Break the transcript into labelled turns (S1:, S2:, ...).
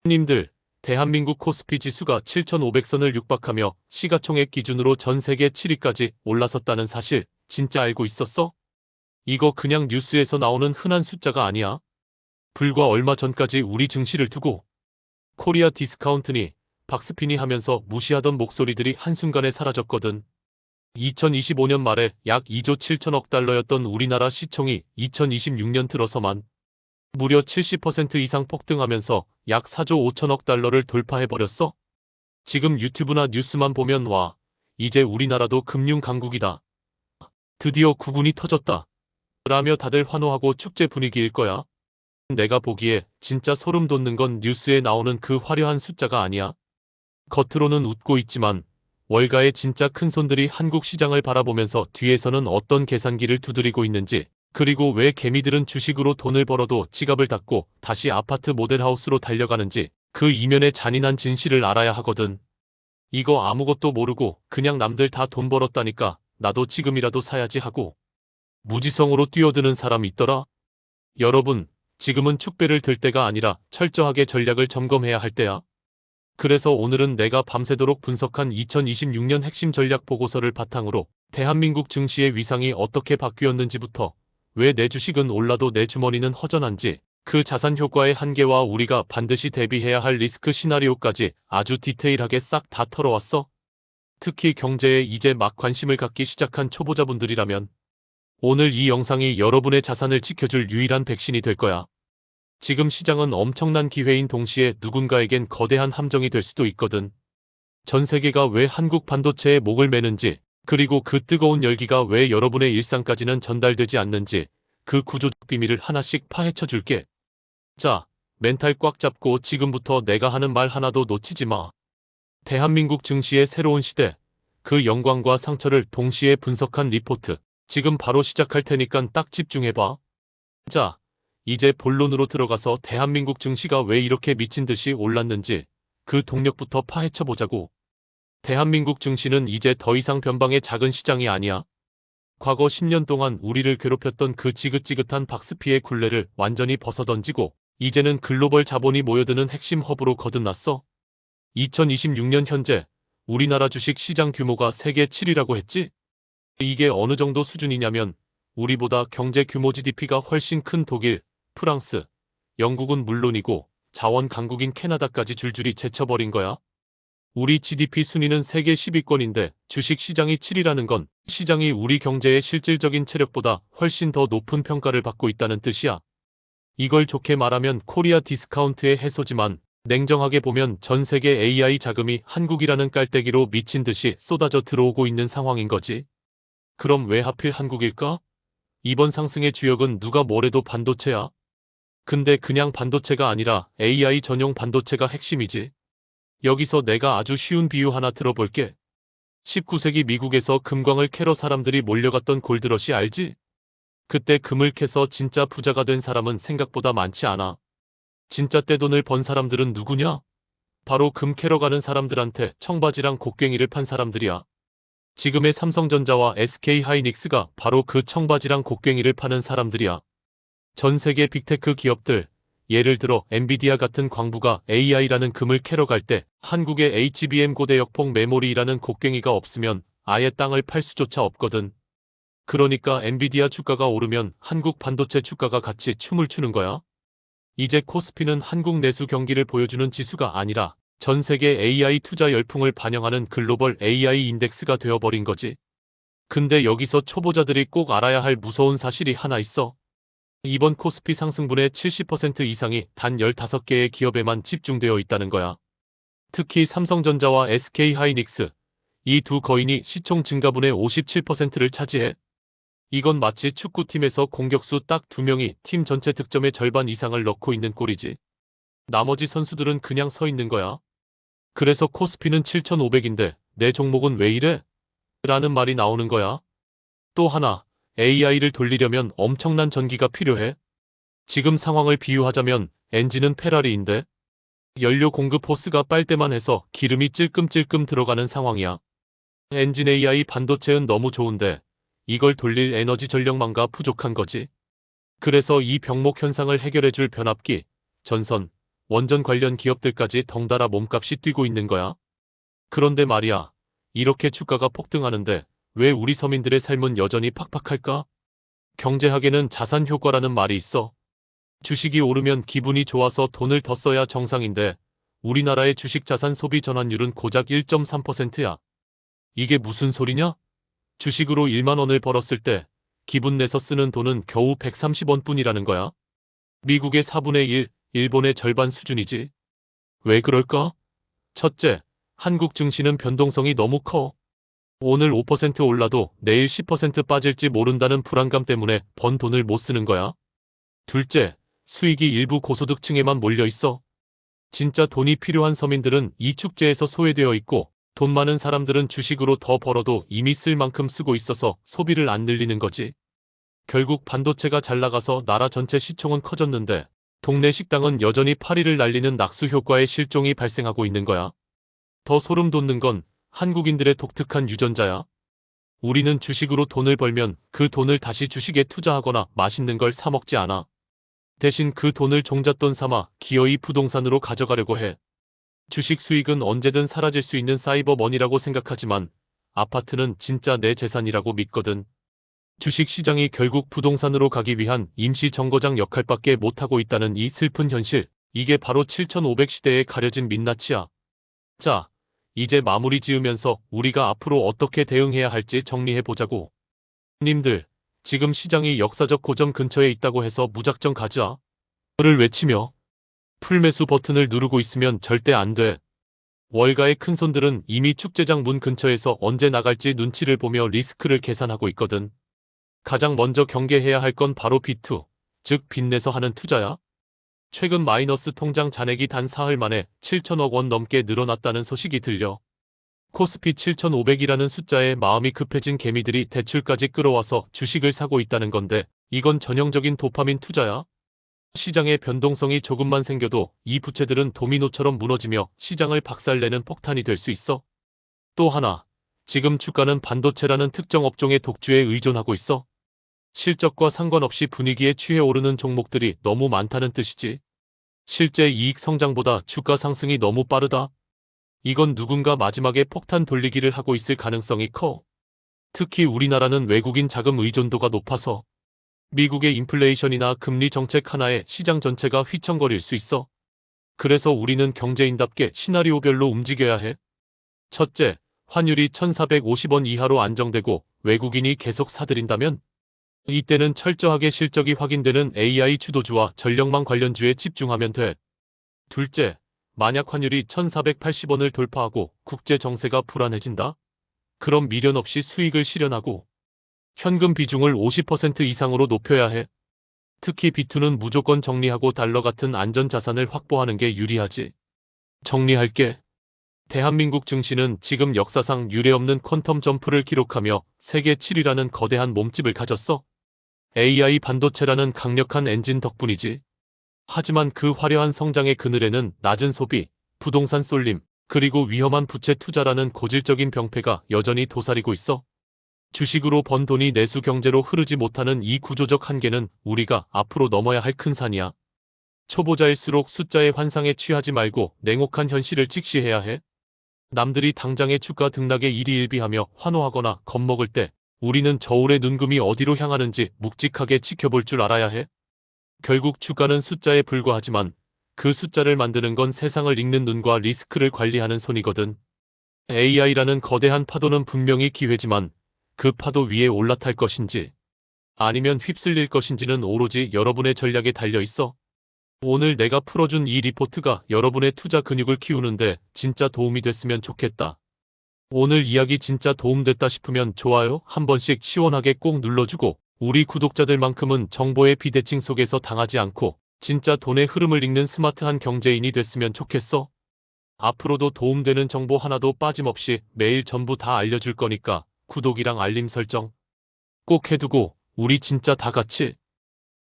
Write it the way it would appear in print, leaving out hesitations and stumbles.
S1: 님들, 대한민국 코스피 지수가 7,500선을 육박하며 시가총액 기준으로 전 세계 7위까지 올라섰다는 사실 진짜 알고 있었어? 이거 그냥 뉴스에서 나오는 흔한 숫자가 아니야. 불과 얼마 전까지 우리 증시를 두고 코리아 디스카운트니 박스피니 하면서 무시하던 목소리들이 한순간에 사라졌거든. 2025년 말에 약 2조 7천억 달러였던 우리나라 시총이 2026년 들어서만 무려 70% 이상 폭등하면서 약 4조 5천억 달러를 돌파해버렸어. 지금 유튜브나 뉴스만 보면 와, 이제 우리나라도 금융 강국이다. 드디어 구군이 터졌다. 라며 다들 환호하고 축제 분위기일 거야. 내가 보기에 진짜 소름 돋는 건 뉴스에 나오는 그 화려한 숫자가 아니야. 겉으로는 웃고 있지만 월가의 진짜 큰손들이 한국 시장을 바라보면서 뒤에서는 어떤 계산기를 두드리고 있는지, 그리고 왜 개미들은 주식으로 돈을 벌어도 지갑을 닫고 다시 아파트 모델하우스로 달려가는지 그 이면의 잔인한 진실을 알아야 하거든. 이거 아무것도 모르고 그냥 남들 다 돈 벌었다니까 나도 지금이라도 사야지 하고 무지성으로 뛰어드는 사람 있더라. 여러분, 지금은 축배를 들 때가 아니라 철저하게 전략을 점검해야 할 때야. 그래서 오늘은 내가 밤새도록 분석한 2026년 핵심 전략 보고서를 바탕으로 대한민국 증시의 위상이 어떻게 바뀌었는지부터, 왜 내 주식은 올라도 내 주머니는 허전한지, 그 자산 효과의 한계와 우리가 반드시 대비해야 할 리스크 시나리오까지 아주 디테일하게 싹 다 털어왔어. 특히 경제에 이제 막 관심을 갖기 시작한 초보자분들이라면 오늘 이 영상이 여러분의 자산을 지켜줄 유일한 백신이 될 거야. 지금 시장은 엄청난 기회인 동시에 누군가에겐 거대한 함정이 될 수도 있거든. 전 세계가 왜 한국 반도체에 목을 매는지, 그리고 그 뜨거운 열기가 왜 여러분의 일상까지는 전달되지 않는지, 그 구조적 비밀을 하나씩 파헤쳐 줄게. 자, 멘탈 꽉 잡고 지금부터 내가 하는 말 하나도 놓치지 마. 대한민국 증시의 새로운 시대, 그 영광과 상처를 동시에 분석한 리포트, 지금 바로 시작할 테니깐 딱 집중해봐. 자, 이제 본론으로 들어가서 대한민국 증시가 왜 이렇게 미친 듯이 올랐는지 그 동력부터 파헤쳐 보자고. 대한민국 증시는 이제 더 이상 변방의 작은 시장이 아니야. 과거 10년 동안 우리를 괴롭혔던 그 지긋지긋한 박스피의 굴레를 완전히 벗어던지고 이제는 글로벌 자본이 모여드는 핵심 허브로 거듭났어. 2026년 현재 우리나라 주식 시장 규모가 세계 7위라고 했지? 이게 어느 정도 수준이냐면 우리보다 경제 규모 GDP가 훨씬 큰 독일, 프랑스, 영국은 물론이고 자원 강국인 캐나다까지 줄줄이 제쳐버린 거야. 우리 GDP 순위는 세계 10위권인데 주식 시장이 7위라는 건 시장이 우리 경제의 실질적인 체력보다 훨씬 더 높은 평가를 받고 있다는 뜻이야. 이걸 좋게 말하면 코리아 디스카운트의 해소지만 냉정하게 보면 전 세계 AI 자금이 한국이라는 깔때기로 미친 듯이 쏟아져 들어오고 있는 상황인 거지. 그럼 왜 하필 한국일까? 이번 상승의 주역은 누가 뭐래도 반도체야. 근데 그냥 반도체가 아니라 AI 전용 반도체가 핵심이지. 여기서 내가 아주 쉬운 비유 하나 들어볼게. 19세기 미국에서 금광을 캐러 사람들이 몰려갔던 골드러시 알지? 그때 금을 캐서 진짜 부자가 된 사람은 생각보다 많지 않아. 진짜 떼돈을 번 사람들은 누구냐? 바로 금 캐러 가는 사람들한테 청바지랑 곡괭이를 판 사람들이야. 지금의 삼성전자와 SK하이닉스가 바로 그 청바지랑 곡괭이를 파는 사람들이야. 전 세계 빅테크 기업들, 예를 들어 엔비디아 같은 광부가 AI라는 금을 캐러 갈 때 한국의 HBM 고대역폭 메모리라는 곡괭이가 없으면 아예 땅을 팔 수조차 없거든. 그러니까 엔비디아 주가가 오르면 한국 반도체 주가가 같이 춤을 추는 거야. 이제 코스피는 한국 내수 경기를 보여주는 지수가 아니라 전 세계 AI 투자 열풍을 반영하는 글로벌 AI 인덱스가 되어버린 거지. 근데 여기서 초보자들이 꼭 알아야 할 무서운 사실이 하나 있어. 이번 코스피 상승분의 70% 이상이 단 15개의 기업에만 집중되어 있다는 거야. 특히 삼성전자와 SK하이닉스, 이 두 거인이 시총 증가분의 57%를 차지해. 이건 마치 축구팀에서 공격수 딱 2명이 팀 전체 득점의 절반 이상을 넣고 있는 꼴이지. 나머지 선수들은 그냥 서 있는 거야. 그래서 코스피는 7,500인데 내 종목은 왜 이래? 라는 말이 나오는 거야. 또 하나, AI를 돌리려면 엄청난 전기가 필요해. 지금 상황을 비유하자면 엔진은 페라리인데 연료 공급 호스가 빨대만 해서 기름이 찔끔찔끔 들어가는 상황이야. 엔진 AI 반도체는 너무 좋은데 이걸 돌릴 에너지 전력망가 부족한 거지. 그래서 이 병목 현상을 해결해줄 변압기, 전선, 원전 관련 기업들까지 덩달아 몸값이 뛰고 있는 거야. 그런데 말이야, 이렇게 주가가 폭등하는데 왜 우리 서민들의 삶은 여전히 팍팍할까? 경제학에는 자산 효과라는 말이 있어. 주식이 오르면 기분이 좋아서 돈을 더 써야 정상인데 우리나라의 주식 자산 소비 전환율은 고작 1.3%야. 이게 무슨 소리냐? 주식으로 1만 원을 벌었을 때 기분 내서 쓰는 돈은 겨우 130원 뿐이라는 거야. 미국의 4분의 1, 일본의 절반 수준이지. 왜 그럴까? 첫째, 한국 증시는 변동성이 너무 커. 오늘 5% 올라도 내일 10% 빠질지 모른다는 불안감 때문에 번 돈을 못 쓰는 거야. 둘째, 수익이 일부 고소득층에만 몰려 있어. 진짜 돈이 필요한 서민들은 이 축제에서 소외되어 있고 돈 많은 사람들은 주식으로 더 벌어도 이미 쓸 만큼 쓰고 있어서 소비를 안 늘리는 거지. 결국 반도체가 잘 나가서 나라 전체 시총은 커졌는데 동네 식당은 여전히 파리를 날리는 낙수 효과의 실종이 발생하고 있는 거야. 더 소름 돋는 건 한국인들의 독특한 유전자야. 우리는 주식으로 돈을 벌면 그 돈을 다시 주식에 투자하거나 맛있는 걸 사 먹지 않아. 대신 그 돈을 종잣돈 삼아 기어이 부동산으로 가져가려고 해. 주식 수익은 언제든 사라질 수 있는 사이버 머니라고 생각하지만 아파트는 진짜 내 재산이라고 믿거든. 주식 시장이 결국 부동산으로 가기 위한 임시 정거장 역할밖에 못하고 있다는 이 슬픈 현실. 이게 바로 7500 시대에 가려진 민낯이야. 자, 이제 마무리 지으면서 우리가 앞으로 어떻게 대응해야 할지 정리해보자고. 님들, 지금 시장이 역사적 고점 근처에 있다고 해서 무작정 가자. 를 외치며 풀매수 버튼을 누르고 있으면 절대 안 돼. 월가의 큰손들은 이미 축제장 문 근처에서 언제 나갈지 눈치를 보며 리스크를 계산하고 있거든. 가장 먼저 경계해야 할 건 바로 비투, 즉 빚내서 하는 투자야. 최근 마이너스 통장 잔액이 단 사흘 만에 7천억 원 넘게 늘어났다는 소식이 들려. 코스피 7,500이라는 숫자에 마음이 급해진 개미들이 대출까지 끌어와서 주식을 사고 있다는 건데 이건 전형적인 도파민 투자야. 시장의 변동성이 조금만 생겨도 이 부채들은 도미노처럼 무너지며 시장을 박살내는 폭탄이 될 수 있어. 또 하나, 지금 주가는 반도체라는 특정 업종의 독주에 의존하고 있어. 실적과 상관없이 분위기에 취해 오르는 종목들이 너무 많다는 뜻이지. 실제 이익 성장보다 주가 상승이 너무 빠르다. 이건 누군가 마지막에 폭탄 돌리기를 하고 있을 가능성이 커. 특히 우리나라는 외국인 자금 의존도가 높아서 미국의 인플레이션이나 금리 정책 하나에 시장 전체가 휘청거릴 수 있어. 그래서 우리는 경제인답게 시나리오별로 움직여야 해. 첫째, 환율이 1450원 이하로 안정되고 외국인이 계속 사들인다면 이때는 철저하게 실적이 확인되는 AI 주도주와 전력망 관련주에 집중하면 돼. 둘째, 만약 환율이 1480원을 돌파하고 국제 정세가 불안해진다? 그럼 미련 없이 수익을 실현하고 현금 비중을 50% 이상으로 높여야 해. 특히 비투는 무조건 정리하고 달러 같은 안전자산을 확보하는 게 유리하지. 정리할게. 대한민국 증시는 지금 역사상 유례없는 퀀텀 점프를 기록하며 세계 7위라는 거대한 몸집을 가졌어. AI 반도체라는 강력한 엔진 덕분이지. 하지만 그 화려한 성장의 그늘에는 낮은 소비, 부동산 쏠림, 그리고 위험한 부채 투자라는 고질적인 병폐가 여전히 도사리고 있어. 주식으로 번 돈이 내수 경제로 흐르지 못하는 이 구조적 한계는 우리가 앞으로 넘어야 할 큰 산이야. 초보자일수록 숫자의 환상에 취하지 말고 냉혹한 현실을 직시해야 해. 남들이 당장의 주가 등락에 일희일비하며 환호하거나 겁먹을 때 우리는 저울의 눈금이 어디로 향하는지 묵직하게 지켜볼 줄 알아야 해. 결국 주가는 숫자에 불과하지만 그 숫자를 만드는 건 세상을 읽는 눈과 리스크를 관리하는 손이거든. AI라는 거대한 파도는 분명히 기회지만 그 파도 위에 올라탈 것인지 아니면 휩쓸릴 것인지는 오로지 여러분의 전략에 달려 있어. 오늘 내가 풀어준 이 리포트가 여러분의 투자 근육을 키우는데 진짜 도움이 됐으면 좋겠다. 오늘 이야기 진짜 도움됐다 싶으면 좋아요 한 번씩 시원하게 꼭 눌러주고 우리 구독자들만큼은 정보의 비대칭 속에서 당하지 않고 진짜 돈의 흐름을 읽는 스마트한 경제인이 됐으면 좋겠어. 앞으로도 도움되는 정보 하나도 빠짐없이 매일 전부 다 알려줄 거니까 구독이랑 알림 설정 꼭 해두고 우리 진짜 다 같이